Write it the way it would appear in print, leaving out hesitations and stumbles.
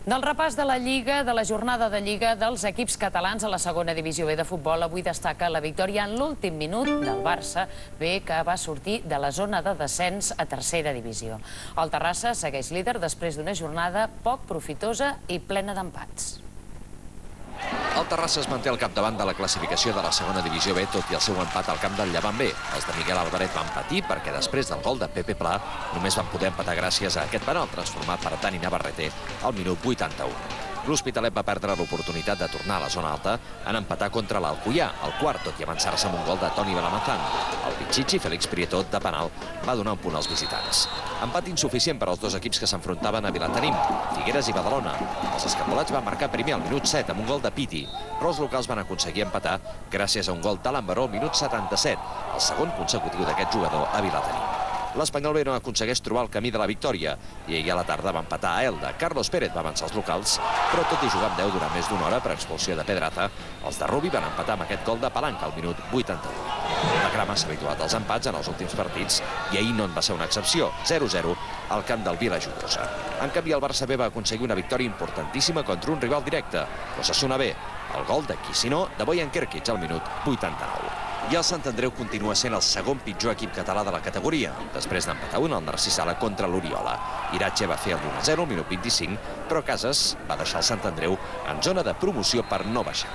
Del repàs de la Lliga, de la jornada de Lliga dels equips catalans a la segona divisió B de futbol, avui destaca la victòria en l'últim minut del Barça B, que va sortir de la zona de descens a tercera divisió. El Terrassa segueix líder després d'una jornada poc profitosa i plena d'empats. El Terrassa es manté al capdavant de la classificació de la segona divisió B, tot i el seu empat al camp del Llevant B. Els de Miguel Alvaret van patir perquè després del gol de Pepe Pla només van poder empatar gràcies a aquest penal transformat per Dani Navarrete al minut 81. L'Hospitalet va perdre l'oportunitat de tornar a la zona alta en empatar contra l'Alcoià, el quart, tot i avançar-se amb un gol de Toni Belamazán. El Pichichi, Félix Prieto, de penal, va donar un punt als visitants. Empat insuficient per als dos equips que s'enfrontaven a Vilatenim, Figueres i Badalona. Els escapolats van marcar primer al minut 7 amb un gol de Piti, però els locals van aconseguir empatar gràcies a un gol d'Alan Baró al minut 77, el segon consecutiu d'aquest jugador a Vilatenim. L'Espanyol B no aconsegueix trobar el camí de la victòria i ahir a la tarda va empatar a Elda. Carlos Pérez va avançar els locals, però tot i jugar amb 10 durant més d'una hora per expulsió de Pedrata, els de Rubi van empatar amb aquest gol de Palanca al minut 81. La Grama s'ha habituat als empats en els últims partits i ahir no en va ser una excepció, 0-0 al camp del Vila Joiosa. En canvi, el Barça B va aconseguir una victòria importantíssima contra un rival directe, l'Osasuna B, el gol de qui si no, de Bojan Kerkic al minut 89. I el Sant Andreu continua sent el segon pitjor equip català de la categoria, després d'empatar un al Narcís Sala contra l'Oriola. Iratxe va fer el 1-0 al minut 25, però Casas va deixar el Sant Andreu en zona de promoció per no baixar.